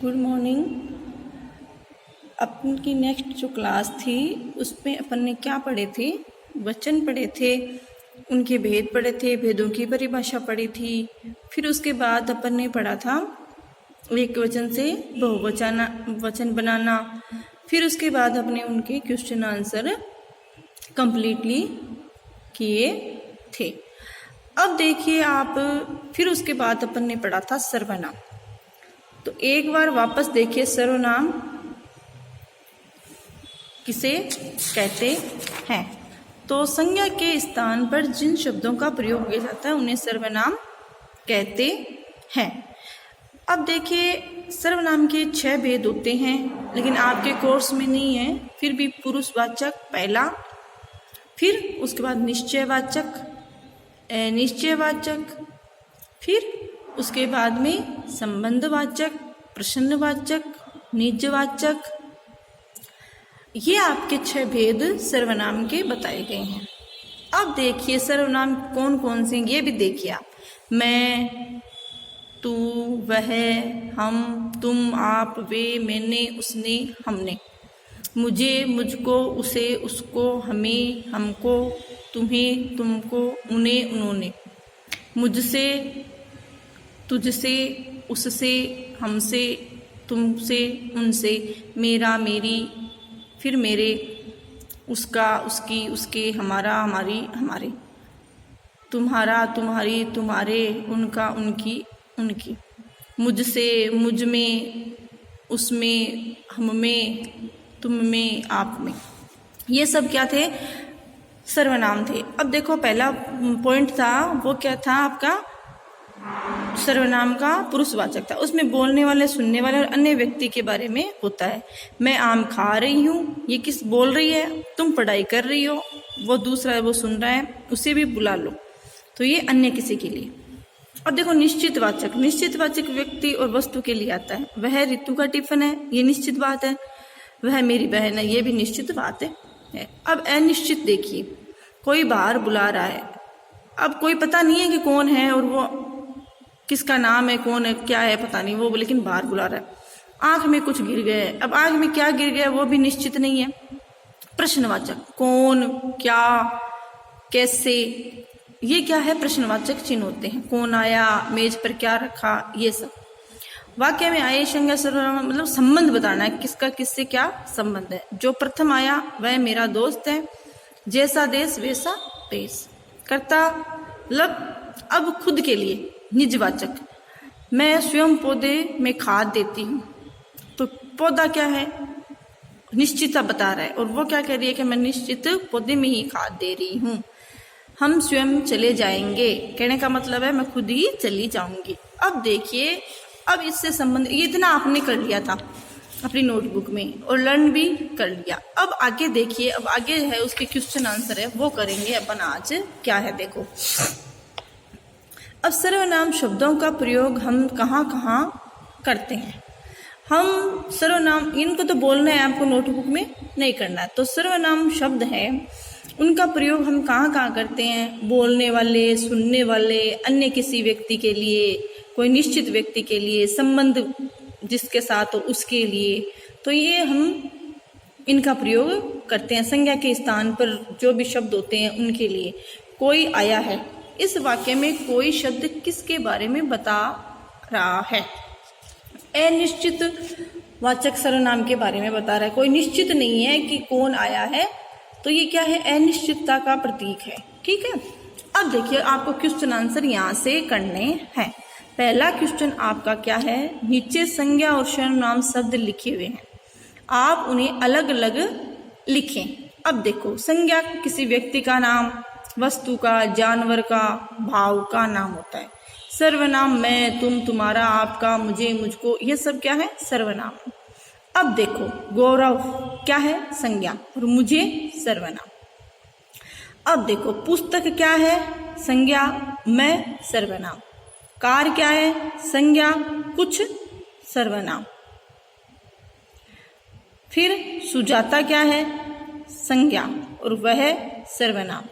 Good morning. अपन की next जो class थी उसमें अपन ने क्या पढ़े थे? वचन पढ़े थे, उनके भेद पढ़े थे, भेदों की परिभाषा पढ़ी थी। फिर उसके बाद अपन ने पढ़ा था एक वचन से बहुवचन वचन बनाना। फिर उसके बाद अपने उनके क्वेश्चन आंसर कंप्लीटली किए थे। अब देखिए आप, फिर उसके बाद अपन ने पढ़ा था सर्वनाम। तो एक बार वापस देखिए, सर्वनाम किसे कहते हैं? तो संज्ञा के स्थान पर जिन शब्दों का प्रयोग किया जाता है उन्हें सर्वनाम कहते हैं। अब देखिए, सर्वनाम के 6 भेद होते हैं, लेकिन आपके कोर्स में नहीं है। फिर भी पुरुषवाचक पहला, फिर उसके बाद निश्चयवाचक, अनिश्चयवाचक, फिर उसके बाद में संबंधवाचक, प्रश्नवाचक, निजवाचक। ये आपके 6 भेद सर्वनाम के बताए गए हैं। अब देखिए सर्वनाम कौन कौन से, ये भी देखिए आप। मैं, तू, वह, हम, तुम, आप, वे, मैंने, उसने, हमने, मुझे, मुझको, उसे, उसको, हमें, हमको, तुम्हें, तुमको, उन्हें, उन्होंने, मुझसे, तुझसे, उससे, हमसे, तुमसे, उनसे, मेरा, मेरी, फिर मेरे, उसका, उसकी, उसके, हमारा, हमारी, हमारे, तुम्हारा, तुम्हारी, तुम्हारे, उनका, उनकी, उनकी, मुझसे, मुझ में, उसमें, हम में, तुम में, आप में। ये सब क्या थे? सर्वनाम थे। अब देखो पहला पॉइंट था वो क्या था आपका? सर्वनाम का पुरुषवाचक था। उसमें बोलने वाले, सुनने वाले और अन्य व्यक्ति के बारे में होता है। मैं आम खा रही हूँ, ये किस बोल रही है? तुम पढ़ाई कर रही हो, वो दूसरा है वो सुन रहा है, उसे भी बुला लो, तो ये अन्य किसी के लिए। अब देखो निश्चितवाचक, निश्चितवाचक व्यक्ति और वस्तु के लिए आता है। वह ऋतु का टिफिन है, ये निश्चित बात है। वह मेरी बहन है, ये भी निश्चित बात है। अब अनिश्चित देखिए, कोई बाहर बुला रहा है, अब कोई पता नहीं है कि कौन है और वो किसका नाम है, कौन है, क्या है, पता नहीं, वो लेकिन बाहर बुला रहा है। आंख में कुछ गिर गया है, अब आंख में क्या गिर गया वो भी निश्चित नहीं है। प्रश्नवाचक, कौन, क्या, कैसे, ये क्या है? प्रश्नवाचक चिन्ह होते हैं। कौन आया, मेज पर क्या रखा, ये सब। वाक्य में आए संज्ञा सर्वनाम मतलब संबंध बताना है, किसका किससे क्या संबंध है। जो प्रथम आया वह मेरा दोस्त है, जैसा देश वैसा पेश। कर्ता मतलब अब खुद के लिए, निजवाचक, मैं स्वयं पौधे में खाद देती हूँ। तो पौधा क्या है? निश्चितता बता रहा है, और वो क्या कह रही है कि मैं निश्चित पौधे में ही खाद दे रही हूँ। हम स्वयं चले जाएंगे, कहने का मतलब है मैं खुद ही चली जाऊंगी। अब देखिए, अब इससे संबंध, ये इतना आपने कर लिया था अपनी नोटबुक में और लर्न भी कर लिया। अब आगे देखिए, अब आगे है उसके क्वेश्चन आंसर है, वो करेंगे अपन आज। क्या है देखो, अब सर्वनाम शब्दों का प्रयोग हम कहाँ कहाँ करते हैं। हम सर्वनाम, इनको तो बोलना है आपको, नोटबुक में नहीं करना है। तो सर्वनाम शब्द है, उनका प्रयोग हम कहाँ कहाँ करते हैं? बोलने वाले, सुनने वाले, अन्य किसी व्यक्ति के लिए, कोई निश्चित व्यक्ति के लिए, संबंध जिसके साथ हो उसके लिए। तो ये हम इनका प्रयोग करते हैं। संज्ञा के स्थान पर जो भी शब्द होते हैं उनके लिए। कोई आया है, इस वाक्य में कोई शब्द किसके बारे में बता रहा है? अनिश्चित वाचक सर्वनाम के बारे में बता रहा है। कोई निश्चित नहीं है कि कौन आया है, तो ये क्या है? अनिश्चितता का प्रतीक है। ठीक है। अब देखिए, आपको क्वेश्चन आंसर यहाँ से करने हैं। पहला क्वेश्चन आपका क्या है? नीचे संज्ञा और सर्वनाम शब्द लिखे हुए हैं, आप उन्हें अलग अलग लिखें। अब देखो, संज्ञा किसी व्यक्ति का नाम, वस्तु का, जानवर का, भाव का नाम होता है। सर्वनाम मैं, तुम, तुम्हारा, आपका, मुझे, मुझको, ये सब क्या है? सर्वनाम। अब देखो, गौरव क्या है? संज्ञा, और मुझे सर्वनाम। अब देखो, पुस्तक क्या है? संज्ञा, मैं, सर्वनाम। कार क्या है? संज्ञा, कुछ, सर्वनाम। फिर सुजाता क्या है? संज्ञा, और वह सर्वनाम।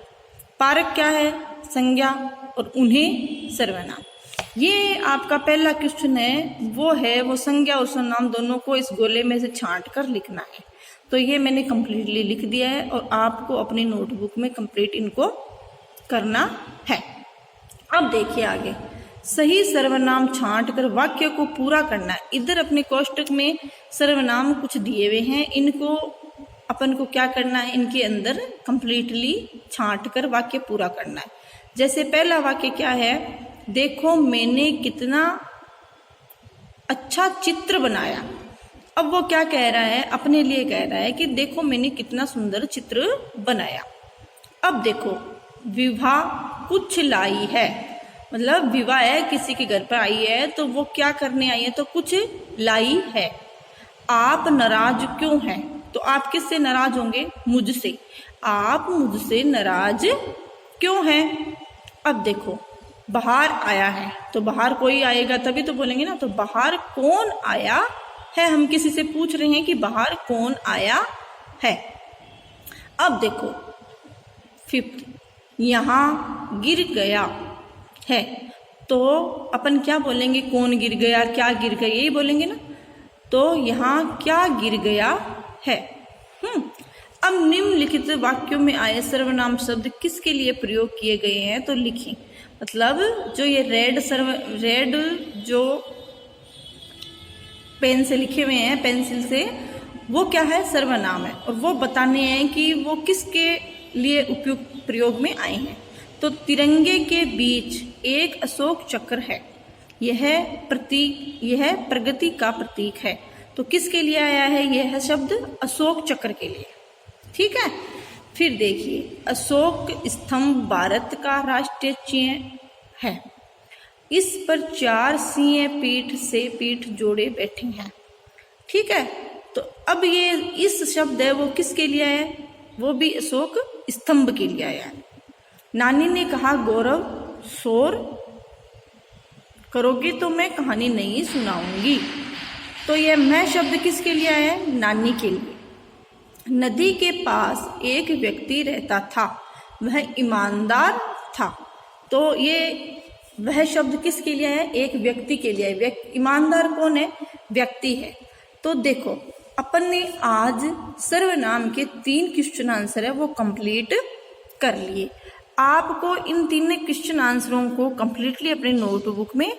पारक क्या है? संज्ञा, और उन्हें सर्वनाम। ये आपका पहला क्वेश्चन है, वो संज्ञा और सर्वनाम दोनों को इस गोले में से छांट कर लिखना है। तो ये मैंने कंप्लीटली लिख दिया है और आपको अपनी नोटबुक में कंप्लीट इनको करना है। अब देखिए आगे, सही सर्वनाम छांट कर वाक्य को पूरा करना है। इधर अपने कोष्टक में सर्वनाम कुछ दिए हुए हैं, इनको अपन को क्या करना है, इनके अंदर कंप्लीटली छांट कर वाक्य पूरा करना है। जैसे पहला वाक्य क्या है, देखो मैंने कितना अच्छा चित्र बनाया। अब वो क्या कह रहा है, अपने लिए कह रहा है कि देखो मैंने कितना सुंदर चित्र बनाया। अब देखो, विवाह कुछ लाई है, मतलब विवाह है, किसी के घर पर आई है, तो वो क्या करने आई है, तो कुछ लाई है। आप नाराज क्यों हैं, तो आप किससे नाराज होंगे, मुझसे। आप मुझसे नाराज क्यों हैं। अब देखो, बाहर आया है, तो बाहर कोई आएगा तभी तो बोलेंगे ना, तो बाहर कौन आया है, हम किसी से पूछ रहे हैं कि बाहर कौन आया है। अब देखो 5th, यहाँ गिर गया है, तो अपन क्या बोलेंगे, कौन गिर गया, क्या गिर गया, यही बोलेंगे ना। तो यहाँ क्या गिर गया है। अब निम्नलिखित वाक्यों में आए सर्वनाम शब्द किसके लिए प्रयोग किए गए हैं, तो लिखें। मतलब जो ये रेड जो पेन से लिखे हुए हैं, पेंसिल से, वो क्या है, सर्वनाम है, और वो बताने हैं कि वो किसके लिए उपयुक्त प्रयोग में आए हैं। तो तिरंगे के बीच एक अशोक चक्र है, यह प्रगति का प्रतीक है। तो किसके लिए आया है यह शब्द, अशोक चक्र के लिए। ठीक है, फिर देखिए, अशोक स्तंभ भारत का राष्ट्रीय चिन्ह है, इस पर 4 सिंह पीठ से पीठ जोड़े बैठे हैं। ठीक है, तो अब ये इस शब्द है वो किसके लिए है, वो भी अशोक स्तंभ के लिए आया है। नानी ने कहा, गौरव शोर करोगे तो मैं कहानी नहीं सुनाऊंगी। तो यह मैं शब्द किसके लिए आया है, नानी के लिए। नदी के पास एक व्यक्ति रहता था, वह ईमानदार था। तो ये वह शब्द किसके लिए है, एक व्यक्ति के लिए है। ईमानदार कौन है, व्यक्ति है। तो देखो, अपन ने आज सर्वनाम के 3 क्वेश्चन आंसर है वो कंप्लीट कर लिए। आपको इन 3 क्वेश्चन आंसरों को कंप्लीटली अपने नोटबुक में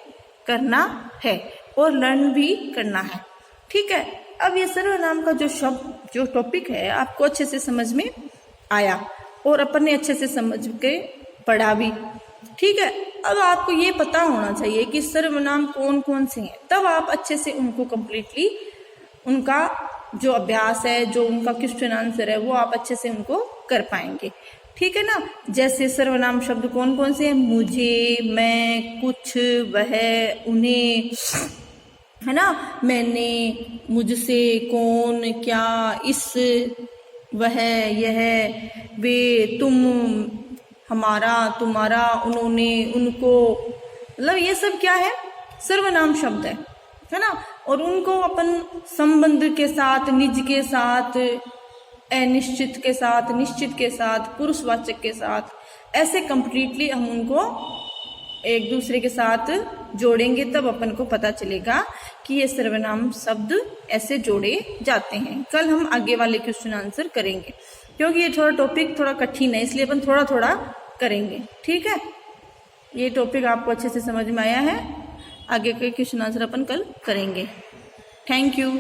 करना है और लर्न भी करना है। ठीक है, अब ये सर्वनाम का जो टॉपिक है आपको अच्छे से समझ में आया और अपन ने अच्छे से समझ के पढ़ा भी। ठीक है, अब आपको ये पता होना चाहिए कि सर्वनाम कौन कौन से हैं, तब आप अच्छे से उनको कंप्लीटली उनका जो अभ्यास है, जो उनका क्वेश्चन आंसर है, वो आप अच्छे से उनको कर पाएंगे। ठीक है ना। जैसे सर्वनाम शब्द कौन कौन से हैं, मुझे, मैं, कुछ, वह, उन्हें, है ना, मैंने, मुझसे, कौन, क्या, इस, वह, यह, वे, तुम, हमारा, तुम्हारा, उन्होंने, उनको, मतलब ये सब क्या है, सर्वनाम शब्द है ना। और उनको अपन संबंध के साथ, निज के साथ, अनिश्चित के साथ, निश्चित के साथ, पुरुषवाचक के साथ, ऐसे कंप्लीटली हम उनको एक दूसरे के साथ जोड़ेंगे, तब अपन को पता चलेगा कि ये सर्वनाम शब्द ऐसे जोड़े जाते हैं। कल हम आगे वाले क्वेश्चन आंसर करेंगे, क्योंकि ये थोड़ा टॉपिक थोड़ा कठिन है, इसलिए अपन थोड़ा थोड़ा करेंगे। ठीक है, ये टॉपिक आपको अच्छे से समझ में आया है। आगे के क्वेश्चन आंसर अपन कल करेंगे। Thank you.